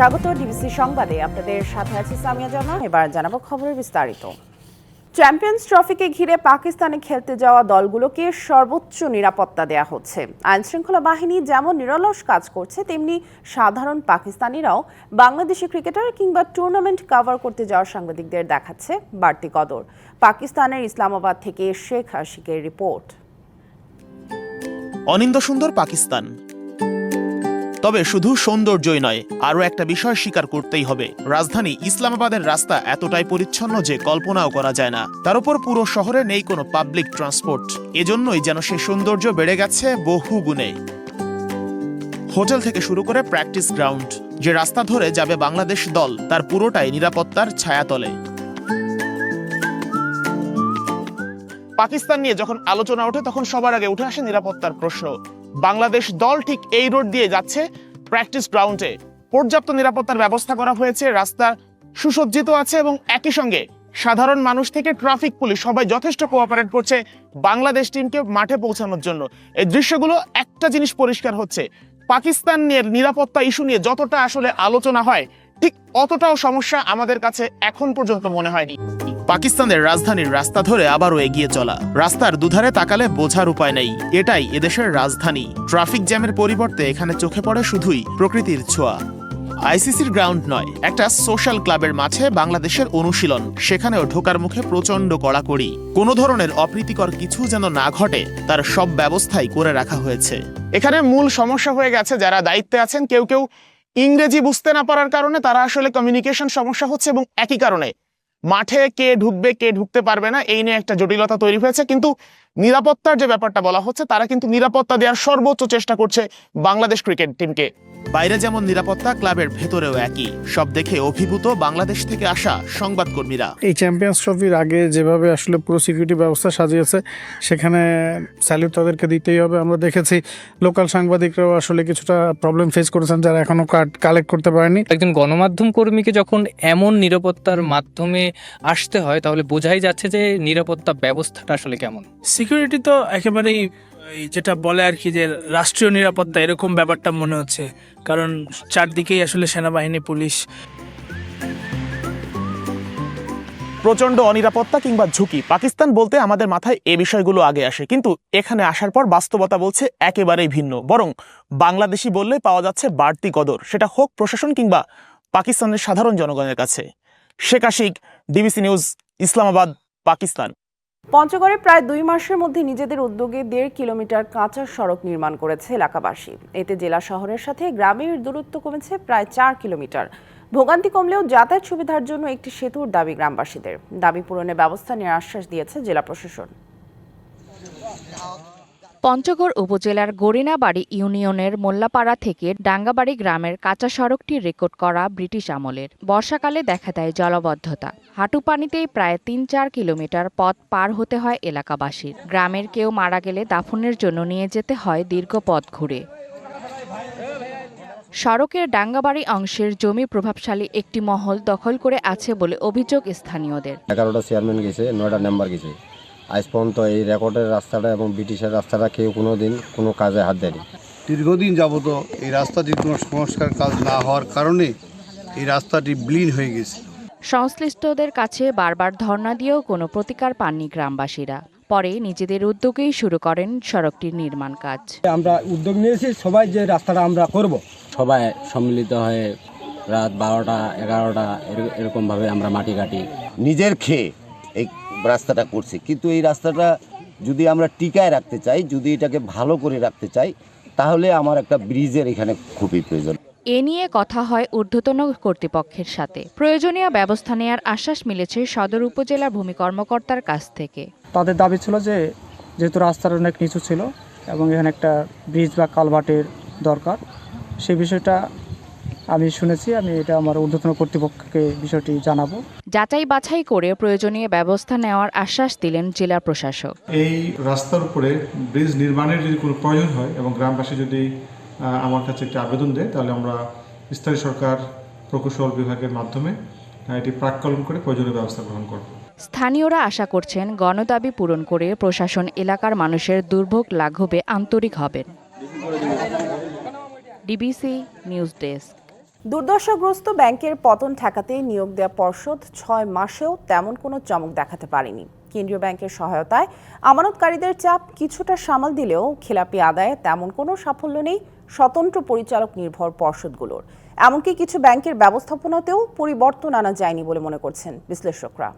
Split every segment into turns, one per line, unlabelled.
স্বাগত ডিবিসি সংবাদে। আপনাদের সাথে আছি সামিয়া জামান। এবার জানাবো খবরের বিস্তারিত। চ্যাম্পিয়ন্স ট্রফিকে ঘিরে পাকিস্তানে খেলতে যাওয়া দলগুলোকে সর্বোচ্চ নিরাপত্তা দেয়া হচ্ছে। আইনশৃঙ্খলা বাহিনী যেমন নিরলস কাজ করছে, তেমনি সাধারণ পাকিস্তানিরাও বাংলাদেশি ক্রিকেটার কিংবা টুর্নামেন্ট কভার করতে যাওয়া সাংবাদিকদের দেখাচ্ছে বাড়তি কদর। পাকিস্তানের ইসলামাবাদ থেকে শেখ আশিকের রিপোর্ট।
অনিন্দ সুন্দর পাকিস্তান, তবে শুধু সৌন্দর্যই নয়, আরও একটা বিষয় স্বীকার করতেই হবে। রাজধানী ইসলামাবাদের রাস্তা এতটাই পরিচ্ছন্ন যে কল্পনাও করা যায় না। তার উপর পুরো শহরে নেই কোনো পাবলিক ট্রান্সপোর্ট। এজন্যই যেন সে সৌন্দর্য বেড়ে গেছে বহু গুণে। হোটেল থেকে শুরু করে প্র্যাকটিস গ্রাউন্ড, যে রাস্তা ধরে যাবে বাংলাদেশ দল, তার পুরোটাই নিরাপত্তার ছায়াতলে। পাকিস্তান নিয়ে যখন আলোচনা ওঠে তখন সবার আগে উঠে আসে নিরাপত্তার প্রশ্ন। বাংলাদেশ দল ঠিক এই রোড দিয়ে যাচ্ছে প্র্যাকটিস গ্রাউন্ডে। পর্যাপ্ত নিরাপত্তার ব্যবস্থা করা হয়েছে, রাস্তা সুসজ্জিত আছে এবং একই সঙ্গে সাধারণ মানুষ থেকে ট্রাফিক পুলিশ সবাই যথেষ্ট কোঅপারেট করছে বাংলাদেশ টিমকে মাঠে পৌঁছানোর জন্য। এই দৃশ্যগুলো একটা জিনিস পরিষ্কার হচ্ছে, পাকিস্তান নিয়ে নিরাপত্তা ইস্যু নিয়ে যতটা আসলে আলোচনা হয়, ঠিক অতটাও সমস্যা আমাদের কাছে এখন পর্যন্ত মনে হয়নি। পাকিস্তানের রাজধানীর রাস্তা ধরে আবারও এগিয়ে চলা। রাস্তার দুধারে তাকালে বোঝার উপায় নেই এটাই এদেশের রাজধানী। ট্রাফিক জ্যামের পরিবর্তে এখানে চোখে পড়ে শুধুই প্রকৃতির ছোঁয়া। আইসিসির গ্রাউন্ড নয়, একটা সোশ্যাল ক্লাবের মাঠে বাংলাদেশের অনুশীলন। সেখানেও ঢোকার মুখে প্রচন্ড কড়াকড়ি। কোনো ধরনের অপ্রীতিকর কিছু যেন না ঘটে তার সব ব্যবস্থাই করে রাখা হয়েছে। এখানে মূল সমস্যা হয়ে গেছে, যারা দায়িত্বে আছেন কেউ কেউ ইংরেজি বুঝতে না পারার কারণে তারা আসলে কমিউনিকেশন সমস্যা হচ্ছে, এবং একই কারণে মাঠে কে ঢুকবে কে ঢুকতে পারবে না এই নিয়ে একটা জটিলতা তৈরি হয়েছে। কিন্তু নিরাপত্তার যে ব্যাপারটা বলা হচ্ছে, তারা কিন্তু নিরাপত্তা দেওয়ার সর্বোচ্চ চেষ্টা করছে বাংলাদেশ ক্রিকেট টিমকে। বাইরে যেমন নিরাপত্তা, ক্লাবের ভেতরেও একই। সব দেখে অভিভূত বাংলাদেশ থেকে আসা সংবাদকর্মীরা।
এই চ্যাম্পিয়ন্স ট্রফির আগে যেভাবে আসলে পুরো সিকিউরিটি ব্যবস্থা সাজিয়েছে, সেখানে স্যালুট তাদেরকে দিতেই হবে। আমরা দেখেছি লোকাল সাংবাদিকরাও আসলে কিছুটা প্রবলেম ফেস করেছেন, যারা এখনো কার্ড কালেক্ট করতে পারেনি।
একজন গণমাধ্যম কর্মীকে যখন এমন নিরাপত্তার মাধ্যমে আসতে হয়, তাহলে বোঝাই যাচ্ছে যে নিরাপত্তা ব্যবস্থাটা আসলে কেমন।
সিকিউরিটি তো একেবারেই যেটা বলে আর কি, যে রাষ্ট্রীয় নিরাপত্তা এরকম ব্যাপারটা মনে হচ্ছে, কারণ চারদিকেই আসলে সেনাবাহিনী, পুলিশ।
প্রচন্ড অনিরাপত্তা কিংবা ঝুঁকি, পাকিস্তান বলতে আমাদের মাথায় এ বিষয়গুলো আগে আসে, কিন্তু এখানে আসার পর বাস্তবতা বলছে একেবারেই ভিন্ন। বরং বাংলাদেশি বললে পাওয়া যাচ্ছে বাড়তি কদর, সেটা হোক প্রশাসন কিংবা পাকিস্তানের সাধারণ জনগণের কাছে। Sheikh Ashiq, DBC news, Islamabad, Pakistan.
পঞ্চগড়ে প্রায় 2 মাসের মধ্যে নিজেদের উদ্যোগে 1.5 কিলোমিটার কাঁচা সড়ক নির্মাণ করেছে এলাকাবাসী। এতে জেলা শহরের সাথে গ্রামের দূরত্ব কমেছে প্রায় 4 কিলোমিটার। ভোগান্তি কমলেও যাতায়াত সুবিধার জন্য একটি সেতুর দাবি গ্রামবাসীদের। দাবি পূরণের ব্যবস্থা নেওয়ার আশ্বাস দিয়েছে জেলা প্রশাসন।
পঞ্চগড় উপজেলার গরিনাবাড়ি ইউনিয়নের মোল্লাপাড়া থেকে ডাঙ্গাবাড়ি গ্রামের কাঁচা সড়কটি রেকর্ড করা ব্রিটিশ আমলের। বর্ষাকালে দেখা দেয় জলাবদ্ধতা। হাঁটু পানিতেই প্রায় 3-4 কিলোমিটার পথ পার হতে হয় এলাকাবাসীর। গ্রামের কেউ মারা গেলে দাফনের জন্য নিয়ে যেতে হয় দীর্ঘ পথ ঘুরে। সড়কের ডাঙ্গাবাড়ি অংশের জমি প্রভাবশালী একটি মহল দখল করে আছে বলে অভিযোগ স্থানীয়দের।
11টা চেয়ারম্যান গেছে, 9টা মেম্বার গেছে। আজ পর্যন্ত এই রেকর্ডের রাস্তাটা এবং ব্রিটিশের রাস্তাটা কেউ কোনো দিন কোনো কাজে হাত দেয়নি।
দীর্ঘদিন যাবত এই রাস্তাটির কোনো সংস্কার কাজ না হওয়ার কারণে এই রাস্তাটি বিলীন হয়ে গেছে।
সংশ্লিষ্টদের কাছে বারবার ধর্ণা দিয়েও কোনো প্রতিকার পাননি গ্রামবাসীরা। পরে নিজেদের উদ্যোগেই শুরু করেন সড়কটির নির্মাণ কাজ।
আমরা উদ্যোগ নিয়েছি সবাই যে রাস্তাটা আমরা করব,
সবাই সম্মিলিত হয়ে রাত 12টা 11টা এরকমভাবে আমরা মাটি কাটি।
নিজের খেয়ে এই রাস্তাটা করছি, কিন্তু এই রাস্তাটা যদি আমরা টিকায় রাখতে চাই, যদি এটাকে ভালো করে রাখতে চাই, তাহলে আমার একটা ব্রিজের এখানে খুবই প্রয়োজন।
এ নিয়ে কথা হয় ঊর্ধ্বতন কর্তৃপক্ষের সাথে। প্রয়োজনীয় ব্যবস্থা নেওয়ার আশ্বাস মিলেছে সদর উপজেলার ভূমি কর্মকর্তার কাছ থেকে।
তাদের দাবি ছিল যে যেহেতু রাস্তার অনেক নিচু ছিল এবং এখানে একটা ব্রিজ বা কালভার্টের দরকার, সেই বিষয়টা আমি শুনেছি। আমি এটা আমার ঊর্ধ্বতন কর্তৃপক্ষকে বিষয়টি জানাবো।
যাচাই বাছাই করে প্রয়োজনীয় ব্যবস্থা নেওয়ার আশ্বাস দিলেন জেলা প্রশাসক।
এই রাস্তার উপরে ব্রিজ নির্মাণের যদি কোনো প্রয়োজন হয় এবং গ্রামবাসী যদি আমার কাছে একটি আবেদন দেয়, তাহলে আমরা স্থানীয় সরকার প্রকৌশল বিভাগের মাধ্যমে এটি প্রাক্কলন করে প্রয়োজনীয় ব্যবস্থা গ্রহণ করব।
স্থানীয়রা আশা করছেন গণদাবি পূরণ করে প্রশাসন এলাকার মানুষের দুর্ভোগ লাঘবে আন্তরিক হবেন। DBC news desk.
দুর্দশাগ্রস্ত ব্যাংকের পতন ঠেকাতে নিয়োগ দেওয়া পর্ষদ 6 মাসেও তেমন কোনো চমক দেখাতে পারেনি। কেন্দ্রীয় ব্যাংকের সহায়তায় আমানতকারীদের চাপ কিছুটা সামাল দিলেও খেলাপি আদায়ে তেমন কোনো সাফল্য নেই স্বতন্ত্র পরিচালক নির্ভর পর্ষদগুলোর। এমনকি কিছু ব্যাংকের ব্যবস্থাপনাতেও পরিবর্তন আনা যায়নি বলে মনে করছেন বিশ্লেষকরা।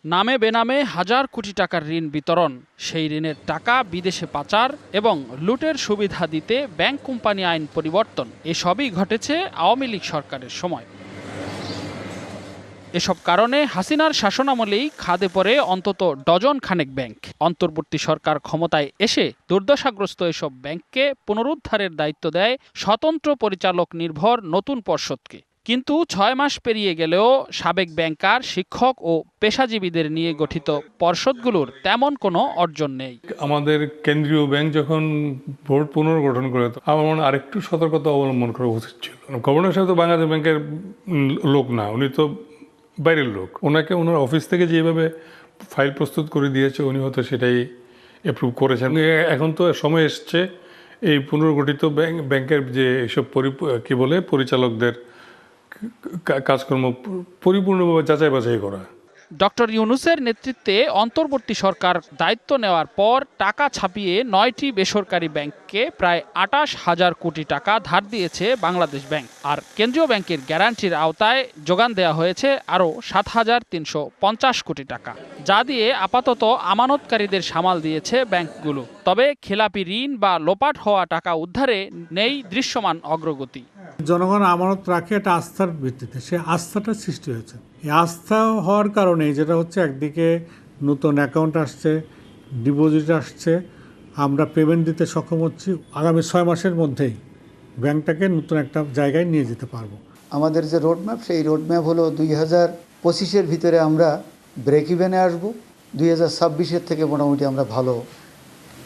নামে বেনামে হাজার কোটি টাকার ঋণ বিতরণ, সেই ঋণের টাকা বিদেশে পাচার এবং লুটের সুবিধা দিতে ব্যাংক কোম্পানি আইন পরিবর্তন, এসবই ঘটেছে আওয়ামী লীগ সরকারের সময়। এসব কারণে হাসিনার শাসনামলেই খাদে পড়ে অন্তত ডজন খানেক ব্যাংক। অন্তর্বর্তী সরকার ক্ষমতায় এসে দুর্দশাগ্রস্ত এসব ব্যাংককে পুনরুদ্ধারের দায়িত্ব দেয় স্বতন্ত্র পরিচালক নির্ভর নতুন পর্ষদকে। কিন্তু 6 মাস পেরিয়ে গেলেও সাবেক ব্যাংকার, শিক্ষক ও পেশাজীবীদের নিয়ে গঠিত পর্ষদগুলোর তেমন কোনো অর্জন নেই।
আমাদের কেন্দ্রীয় ব্যাংক যখন বোর্ড পুনর্গঠন করে, আমার মনে আরেকটু সতর্কতা অবলম্বন করা উচিত ছিল। গভর্নর সাহেব তো বাংলাদেশ ব্যাংকের লোক না, উনি তো বাইরের লোক। ওনাকে ওনার অফিস থেকে যেভাবে ফাইল প্রস্তুত করে দিয়েছে, উনি হয়তো সেটাই অ্যাপ্রুভ করেছেন। এখন তো সময় এসছে এই পুনর্গঠিত ব্যাংকের যে এসব পরিচালকদের কাজকর্ম পরিপূর্ণভাবে যাচাই বাছাই করা।
ডক্টর ইউনূসের নেতৃত্বে অন্তর্বর্তী সরকার দায়িত্ব নেওয়ার পর টাকা ছাপিয়ে 9টি বেসরকারি ব্যাংককে প্রায় 28,000 কোটি টাকা ধার দিয়েছে বাংলাদেশ ব্যাংক। আর কেন্দ্রীয় ব্যাংকের গ্যারান্টির আওতায় যোগান দেওয়া হয়েছে আরও 7,350 কোটি টাকা, যা দিয়ে আপাতত আমানতকারীদের সামাল দিয়েছে ব্যাংকগুলো। তবে খেলাপি ঋণ বা লোপাট হওয়া টাকা উদ্ধারে নেই দৃশ্যমান অগ্রগতি।
জনগণ আমানত রাখে একটা আস্থার ভিত্তিতে, সে আস্থাটা সৃষ্টি হয়েছে। এই আস্থা হওয়ার কারণে যেটা হচ্ছে, একদিকে নতুন অ্যাকাউন্ট আসছে, ডিপোজিট আসছে, আমরা পেমেন্ট দিতে সক্ষম হচ্ছি। আগামী 6 মাসের মধ্যেই ব্যাংকটাকে নতুন একটা জায়গায় নিয়ে যেতে পারবো।
আমাদের যে রোডম্যাপ, সেই রোডম্যাপ হলো 2025-এর ভিতরে আমরা ব্রেক ইভেনে আসবো। 2026-এর থেকে মোটামুটি আমরা ভালো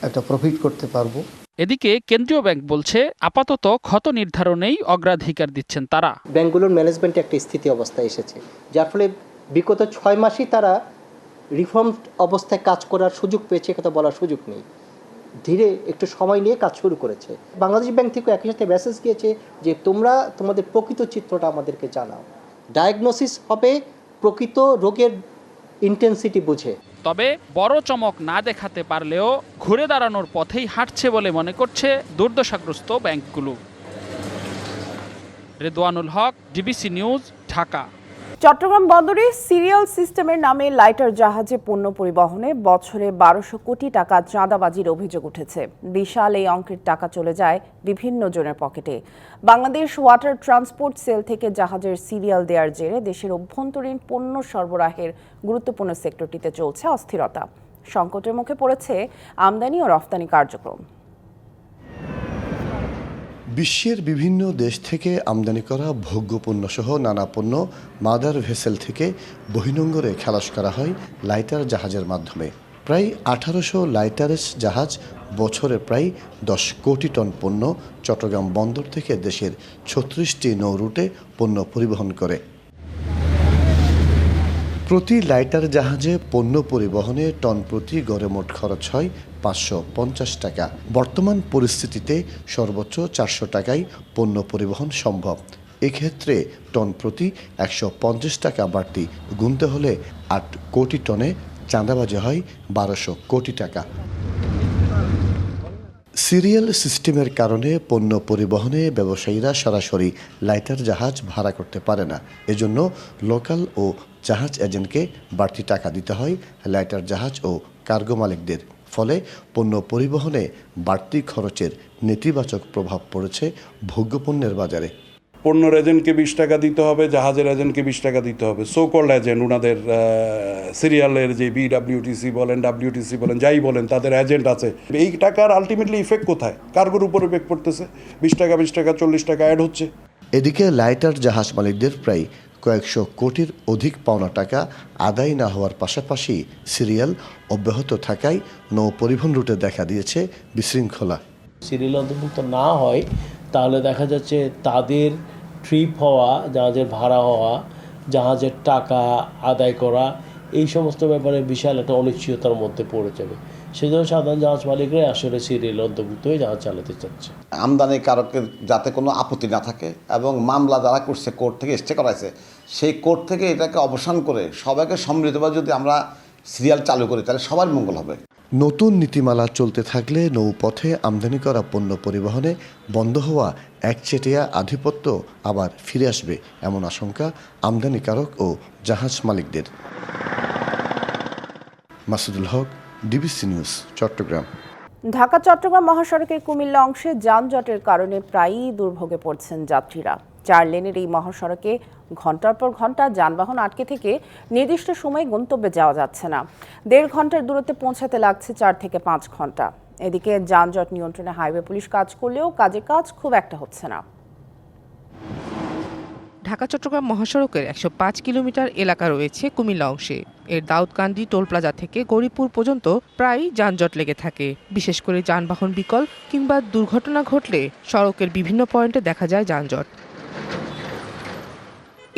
একটা প্রফিট করতে পারবো।
এদিকে কেন্দ্রীয় ব্যাংক বলছে আপাতত ক্ষত নির্ধারণেই অগ্রাধিকার দিচ্ছেন তারা।
ব্যাংকগুলোর ম্যানেজমেন্টে একটা স্থিতি অবস্থায় এসেছে, যার ফলে বিগত 6 মাসই তারা রিফর্ম অবস্থায় কাজ করার সুযোগ পেয়েছে, কথা বলার সুযোগ নেই। ধীরে একটু সময় নিয়ে কাজ শুরু করেছে। বাংলাদেশ ব্যাংক থেকে একই সাথে মেসেজ গিয়েছে যে তোমরা তোমাদের প্রকৃত চিত্রটা আমাদেরকে জানাও। ডায়াগনোসিস হবে প্রকৃত রোগের ইন্টেন্সিটি বুঝে।
তবে বড় চমক না দেখাতে পারলেও ঘুরে দাঁড়ানোর পথেই হাঁটছে বলে মনে করছে দুর্দশাগ্রস্ত ব্যাংকগুলো। রেদওয়ানুল হক, ডিবিসি নিউজ, ঢাকা।
চট্টগ্রাম বন্দরে সিরিয়াল সিস্টেমের নামে লাইটার জাহাজে পণ্য পরিবহনে বছরে 1200 কোটি টাকা চাঁদাবাজির অভিযোগ উঠেছে। বিশাল এই অঙ্কের টাকা চলে যায় বিভিন্ন জনের পকেটে। বাংলাদেশ ওয়াটার ট্রান্সপোর্ট সেল থেকে জাহাজের সিরিয়াল দেওয়ার জেরে দেশের অভ্যন্তরীণ পণ্য সরবরাহের গুরুত্বপূর্ণ সেক্টরটিতে চলছে অস্থিরতা। সংকটের মুখে পড়েছে আমদানি ও রফতানি কার্যক্রম।
বিশ্বের বিভিন্ন দেশ থেকে আমদানি করা ভোগ্যপণ্য সহ নানা পণ্য মাদার ভেসেল থেকে বহির্নোঙরে খালাস করা হয় লাইটার জাহাজের মাধ্যমে। প্রায় 1800 লাইটারেস জাহাজ বছরে প্রায় 10 কোটি টন পণ্য চট্টগ্রাম বন্দর থেকে দেশের 36টি নৌ রুটে পণ্য পরিবহন করে। প্রতি লাইটার জাহাজে পণ্য পরিবহনে টন প্রতি গড়ে মোট খরচ হয় 550 টাকা। বর্তমান পরিস্থিতিতে সর্বোচ্চ 400 টাকায় পণ্য পরিবহন সম্ভব। এক্ষেত্রে টন প্রতি 150 টাকা বাড়তি গুনতে হলে 8 কোটি টনে চাঁদাবাজি হয় 1200 কোটি টাকা। সিরিয়াল সিস্টেমের কারণে পণ্য পরিবহনে ব্যবসায়ীরা সরাসরি লাইটার জাহাজ ভাড়া করতে পারে না। এজন্য লোকাল ও জাহাজ এজেন্টকে বাড়তি টাকা দিতে হয় লাইটার জাহাজ ও কার্গো মালিকদের। ফলে পণ্য পরিবহনে বাড়তি খরচের নেতিবাচক প্রভাব পড়েছে ভোগ্যপণ্যের বাজারে।
পণ্যের এজেন্টকে 20 টাকা দিতে হবে, জাহাজের এজেন্টকে 20 টাকা দিতে হবে। সোকল্ড এজেন্ট, ওনাদের সিরিয়ালের যে বিডব্লিউটিসি বলেন, ডাব্লিউটিসি বলেন, যাই বলেন, তাদের এজেন্ট আছে। এই টাকার আলটিমেটলি ইফেক্ট কোথায়? কার্গোর উপর ইফেক্ট পড়তেছে। 20 টাকা 40 টাকা অ্যাড হচ্ছে।
এদিকে লাইটার জাহাজ মালিকদের প্রায় কয়েকশো কোটির অধিক পাওনা টাকা আদায় না হওয়ার পাশাপাশি সিরিয়াল অব্যাহত থাকায় নৌ পরিবহন রুটে দেখা দিয়েছে বিশৃঙ্খলা।
সিরিয়াল অন্তর্ভুক্ত না হয় তাহলে দেখা যাচ্ছে তাদের ট্রিপ হওয়া, জাহাজের ভাড়া হওয়া, জাহাজের টাকা আদায় করা, এই সমস্ত ব্যাপারে বিশাল একটা অনিশ্চয়তার মধ্যে পড়ে যাবে। সেজন্য সাধারণ জাহাজ মালিকরাই আসলে সিরিয়াল অন্তর্ভুক্ত হয়ে জাহাজ চালাতে চাচ্ছে।
আমদানিকারকের যাতে কোনো আপত্তি না থাকে এবং মামলা যারা করছে কোর্ট থেকে স্টে করাইছে সেই কোর্ট থেকে এটাকে অবসান করে সবাইকে সম্মিলিতভাবে যদি আমরা সিরিয়াল চালু করি তাহলে সবার মঙ্গল হবে।
নতুন নীতিমালা চলতে থাকলে নৌপথে আমদানি করা পণ্য পরিবহনে বন্ধ হওয়া একচেটিয়া আধিপত্য আবার ফিরে আসবে এমন আশঙ্কা আমদানিকারক ও জাহাজ মালিকদের। মাসুদুল হক, ডিবিসি নিউজ, চট্টগ্রাম।
ঢাকা চট্টগ্রাম মহাসড়কের কুমিল্লা অংশে যানজটের কারণে প্রায়ই দুর্ভোগে পড়ছেন যাত্রীরা। 4 লেনের এই মহাসড়কে ঘন্টার পর ঘন্টা যানবাহন আটকে থেকে নির্দিষ্ট সময়ে গন্তব্যে যাওয়া যাচ্ছে না। 1.5 ঘন্টার দূরত্বে পৌঁছাতে লাগছে 4 থেকে 5 ঘন্টা। এদিকে যানজট নিয়ন্ত্রণে হাইওয়ে পুলিশ কাজ করলেও কাজ খুব একটা হচ্ছে না।
ঢাকা চট্টগ্রাম মহাসড়কের 105 কিলোমিটার এলাকা রয়েছে কুমিল্লা অংশে। এর দাউদকান্দি টোল প্লাজা থেকে গৌরীপুর পর্যন্ত প্রায়ই যানজট লেগে থাকে। বিশেষ করে যানবাহন বিকল কিংবা দুর্ঘটনা ঘটলে সড়কের বিভিন্ন পয়েন্টে দেখা যায় যানজট।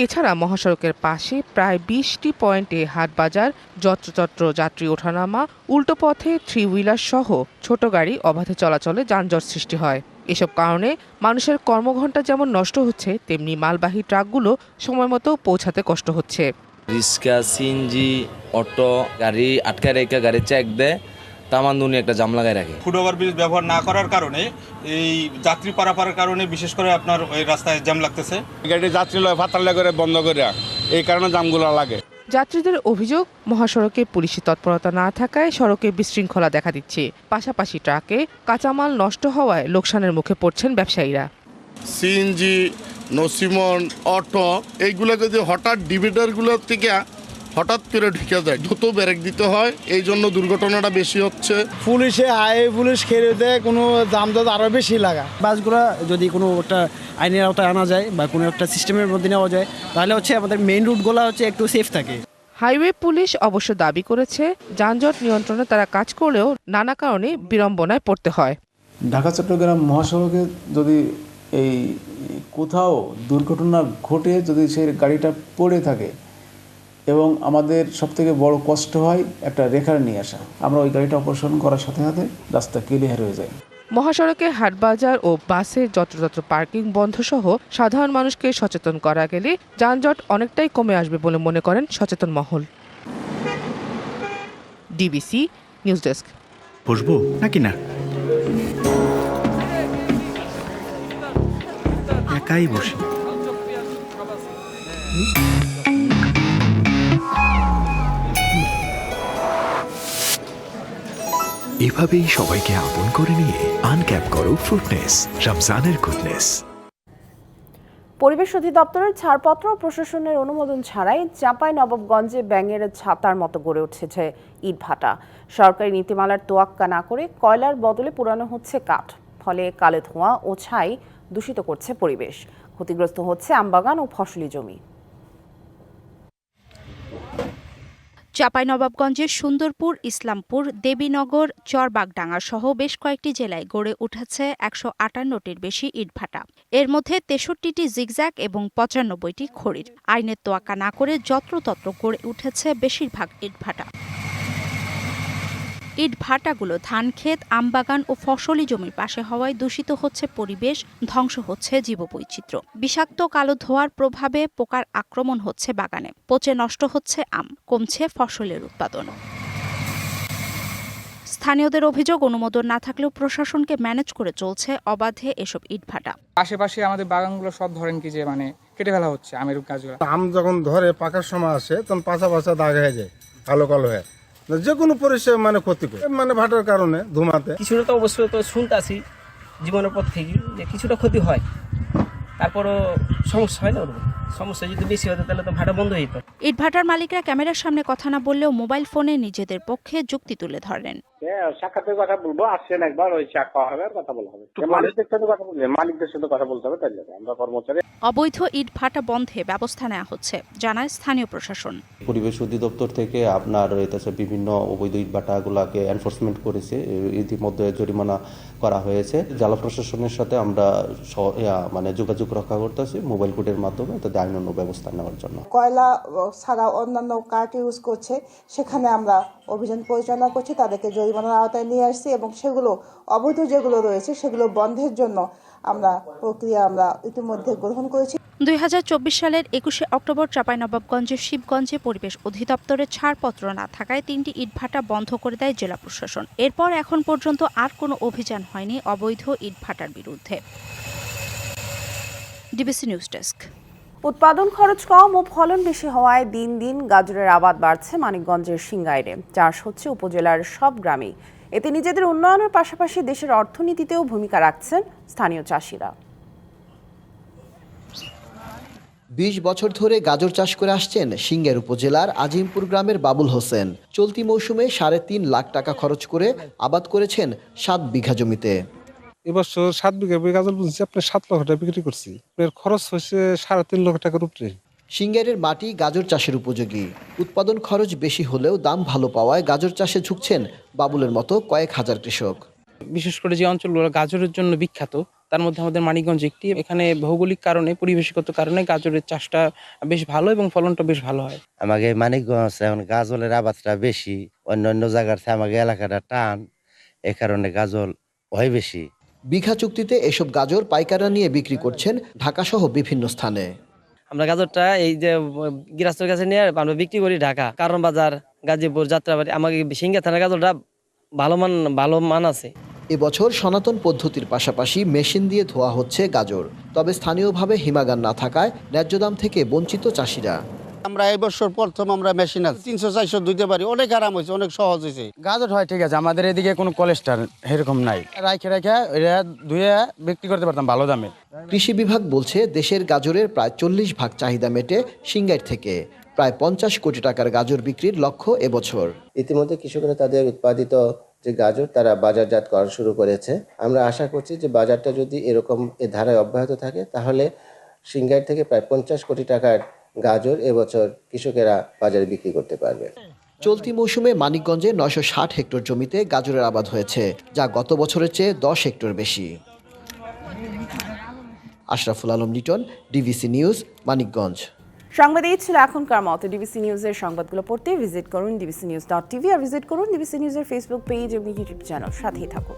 এছাড়া মহাসড়কের পাশে প্রায় 20টি পয়েন্টে হাট বাজার, যত্রতত্র যাত্রী ওঠানামা, উল্টো পথে 3 হুইলার সহ ছোট গাড়ি অবাধে চলাচলে যানজট সৃষ্টি হয়। এসব কারণে মানুষের কর্মঘণ্টা যেমন নষ্ট হচ্ছে, তেমনি মালবাহী ট্রাকগুলো সময়মতো পৌঁছাতে কষ্ট হচ্ছে।
রিক্সা, সিএনজি, অটো গাড়ি আটকায় রেখে গাড়ি চেক দেয়, তামান্দুনি একটা জাম লাগায় রাখে।
ফুটওভার ব্রিজ ব্যবহার না করার কারণে এই যাত্রী পারাপারের কারণে বিশেষ করে আপনার ওই রাস্তায় জ্যাম লাগতেছে। গাড়ি যাত্রী লয় ফাতাল্লা করে বন্ধ করে, এই কারণে জামগুলো লাগে।
যাত্রীদের অভিযোগ, মহাসড়কে পুলিশি তৎপরতা না থাকায় সড়কে বিশৃঙ্খলা দেখা দিচ্ছে। পাশাপাশি ট্রাকে কাঁচামাল নষ্ট হওয়ায় লোকসানের মুখে পড়ছেন ব্যবসায়ীরা।
সিএনজি, নসিমন, অটো এইগুলো যদি হঠাৎ ডিভাইডারগুলোর থেকে হঠাৎ করে ঢুকে যায়, দ্রুত ব্রেক দিতে হয়, এই জন্য দুর্ঘটনাটা বেশি হচ্ছে।
পুলিশে পুলিশ খেয়ে দেয়, কোনো দামদাদ আরও বেশি লাগা। বাসগুলো যদি কোনো একটা আইনের আওতায় আনা যায় বা কোনো একটা সিস্টেমের মধ্যে নেওয়া যায় তাহলে হচ্ছে আমাদের মেইন রুটগুলো হচ্ছে একটু সেফ থাকে।
হাইওয়ে পুলিশ অবশ্য দাবি করেছে, যানজট নিয়ন্ত্রণে তারা কাজ করলেও নানা কারণে বিড়ম্বনায় পড়তে হয়।
ঢাকা চট্টগ্রাম মহাসড়কে যদি এই কোথাও দুর্ঘটনা ঘটে যদি সেই গাড়িটা পড়ে থাকে এবং আমাদের সবথেকে বড় কষ্ট হয় একটা রেখার নিয়ে আসা, আমরা ওই গাড়িটা অপসারণ করার সাথে সাথে রাস্তা ক্লিয়ার হয়ে যায়।
মহাসড়কে হাটবাজার ও বাসের যত্রতত্র পার্কিং বন্ধ সহ সাধারণ মানুষকে সচেতন করা গেলে যানজট অনেকটাই কমে আসবে বলে মনে করেন সচেতন মহল। DBC news desk.
বসবো নাকি না? একাই বসি।
এভাবেই সবাইকে আপন করে নিয়ে আনক্যাপ করো ফ্রুটনেস, রমজানের গুডনেস।
পরিবেশ অধিদপ্তরের ছাড়পত্র ও প্রশাসনের অনুমোদন ছাড়াই চাঁপাইনবাবগঞ্জে ব্যাঙের ছাতার মতো গড়ে উঠেছে ইটভাটা। সরকারি নীতিমালার তোয়াক্কা না করে কয়লার বদলে পুরানো হচ্ছে কাঠ, ফলে কালো ধোঁয়া ও ছাই দূষিত করছে পরিবেশ। ক্ষতিগ্রস্ত হচ্ছে আমবাগান ও ফসলি জমি।
চাঁপাইনবাবগঞ্জের সুন্দরপুর, ইসলামপুর, দেবীনগর, চরবাগডাঙ্গা সহ বেশ কয়েকটি জেলায় গড়ে উঠেছে 158টির বেশি ইটভাটা। এর মধ্যে 63টি জিগজ্যাগ এবং 95টি খড়ির। আইনের তোয়াক্কা না করে যত্রতত্র গড়ে উঠেছে বেশিরভাগ ইটভাটা। ইটভাটাগুলো ধানক্ষেত, আমবাগান ও ফসলি জমির পাশে হওয়ায় দূষিত হচ্ছে পরিবেশ, ধ্বংস হচ্ছে জীববৈচিত্র্য। বিষাক্ত কালো ধোঁয়ার প্রভাবে পোকার আক্রমণ হচ্ছে বাগানে, পচে নষ্ট হচ্ছে আম, কমছে ফসলের উৎপাদন। স্থানীয়দের অভিযোগ, অনুমোদন না থাকলেও প্রশাসনকে ম্যানেজ করে চলছে অবাধে এসব ইটভাটা।
আশেপাশে আমাদের বাগানগুলো সব ধরেন কি যে কেটে ফেলা হচ্ছে আমের গাছগুলো।
আম যখন ধরে পাকার সময় আসে তখন পাশা পাশা দাগ হয়ে যায়, কালো কালো হয়ে, যে কোনো পরিষেবা ক্ষতি করে ভাটার কারণে ধুমাতে।
কিছুটা তো অবশ্যই তো শুনতেছি জীবনের পর থেকে যে কিছুটা ক্ষতি হয়, তারপরও সমস্যা হয় না। সমস্যা যদি বেশি হতো তাহলে তো ভাটা বন্ধ হয়ে যেত।
ইটভাটার মালিকরা ক্যামেরার সামনে কথা না বললেও মোবাইল ফোনে নিজেদের পক্ষে যুক্তি তুলে ধরেন।
সাক্ষাতের কথা বলবো, আসছেন একবার, ওই সাক্ষা হবে আর কথা বলা হবে। মালিকদের সাথে কথা বলবে, মালিকদের সাথে কথা বলতে হবে, তাই আমরা কর্মচারী।
অবৈধ ইটভাটা বন্ধে ব্যবস্থা নেওয়া হচ্ছে, জানায় স্থানীয় প্রশাসন।
পরিবেশ অধিদপ্তর থেকে আপনার বিভিন্ন অবৈধ ইটভাটাগুলোকে এনফোর্সমেন্ট করেছে, ইতিমধ্যে জরিমানা করা হয়েছে। জেলা প্রশাসনের সাথে আমরা যোগাযোগ রক্ষা করতেছি মোবাইল কোর্টের মাধ্যমে, তাদের আইনানুগ ব্যবস্থা নেওয়ার জন্য।
কয়লা ছাড়া অন্যান্য কাঠ ইউজ করছে, সেখানে আমরা অভিযান পরিচালনা করছি, তাদেরকে জরিমানার আওতায় নিয়ে আসছি এবং সেগুলো অবৈধ যেগুলো রয়েছে সেগুলো বন্ধের জন্য প্রক্রিয়া আমরা ইতিমধ্যে গ্রহণ করেছি।
2024 সালের 21শে অক্টোবর চাঁপাইনবাবগঞ্জের শিবগঞ্জে পরিবেশ অধিদপ্তরের ছাড়পত্র না থাকায় 3টি ইটভাটা বন্ধ করে দেয় জেলা প্রশাসন। এরপর এখন পর্যন্ত আর কোনো অভিযান হয়নি অবৈধ ইটভাটার বিরুদ্ধে। DBC news desk.
উৎপাদন খরচ কম ও ফলন বেশি হওয়ায় দিন দিন গাজরের আবাদ বাড়ছে মানিকগঞ্জের সিংগাইরে। চাষ হচ্ছে উপজেলার সব গ্রামেই। এতে নিজেদের উন্নয়নের পাশাপাশি দেশের অর্থনীতিতেও ভূমিকা রাখছেন স্থানীয় চাষিরা।
20 বছর ধরে গাজর চাষ করে আসছেন সিংগাইর উপজেলার আজিমপুর গ্রামের বাবুল হোসেন। চলতি মৌসুমে 3.5 লাখ টাকা খরচ করে আবাদ করেছেন 7 বিঘা জমিতে।
এবছর 7 বিঘা গাজর বুনছি, আপনার 7 লক্ষ টাকা বিক্রি করছি। এর খরচ হয়েছে 3.5 লক্ষ টাকার উপরে।
সিংগাইরের মাটি গাজর চাষের উপযোগী। উৎপাদন খরচ বেশি হলেও দাম ভালো পাওয়ায় গাজর চাষে ঝুঁকছেন বাবুলের মতো কয়েক হাজার কৃষক।
বিশেষ করে যে অঞ্চলগুলো গাজরের জন্য বিখ্যাত, তার মধ্যে আমাদের মানিকগঞ্জ একটি। এখানে ভৌগোলিক কারণে, পরিবেশগত কারণে গাজরের চাষটা বেশ ভালো এবং ফলনটা বেশ ভালো হয়।
আমাদের মানিকগঞ্জ এখন গাজলের আবাদটা বেশি, অন্য জায়গার থেকে আমাদের এলাকাটা টান, এ কারণে গাজল হয় বেশি।
বিঘা চুক্তিতে এসব গাজর পাইকাররা নিয়ে বিক্রি করছেন ঢাকা সহ বিভিন্ন স্থানে।
আমরা গাজরটা এই যে গৃহস্থের কাছে নিয়ে আমরা বিক্রি করি ঢাকা, কারণ বাজার, গাজীপুর, যাত্রাবাড়ি। আমাকে সিংগাইর থানার গাজরটা ভালো মান আছে।
এবছর সনাতন পদ্ধতির পাশাপাশি মেশিন দিয়ে ধোয়া হচ্ছে গাজর। তবে স্থানীয়ভাবে হিমাগার না থাকায় ন্যায্য দাম থেকে বঞ্চিত চাষিরা।
আমরা এই বছর প্রথম আমরা মেশিন আছে 300-400 দিতে পারি, অনেক আরাম হয়েছে, অনেক সহজ হয়েছে।
গাজর হয় ঠিক আছে, আমাদের এদিকে কোনো কোলেস্ট্রল এরকম নাই, রাখে এটা ধুয়ে বিক্রি করতে পারতাম ভালো দামে।
কৃষি বিভাগ বলছে দেশের গাজরের প্রায় 40 ভাগ চাহিদা মেটে সিংগাইর থেকে। প্রায় 50 কোটি টাকার গাজর বিক্রির লক্ষ্য এবছর।
ইতিমধ্যে কৃষকরা তাদের উৎপাদিত যে গাজর তারা বাজারজাত করা শুরু করেছে। আমরা আশা করছি যে বাজারটা যদি এরকম এ ধারায় অব্যাহত থাকে তাহলে সিংগাইর থেকে প্রায় 50 কোটি টাকার গাজর এবছর কৃষকেরা বাজারে বিক্রি করতে পারবে।
চলতি মৌসুমে মানিকগঞ্জে 960 হেক্টর জমিতে গাজরের আবাদ হয়েছে, যা গত বছরের চেয়ে 10 হেক্টর বেশি। Ashraful Alam Liton, DBC news, Manikganj.
সংবাদ এই ছিল এখনকার মতো। ডিবিসি নিউজের সংবাদগুলো পড়তে ভিজিট করুন dbcnews.tv আর ভিজিট করুন ডিবিসি নিউজের ফেসবুক পেজ এবং ইউটিউব চ্যানেল। সাথেই থাকুন।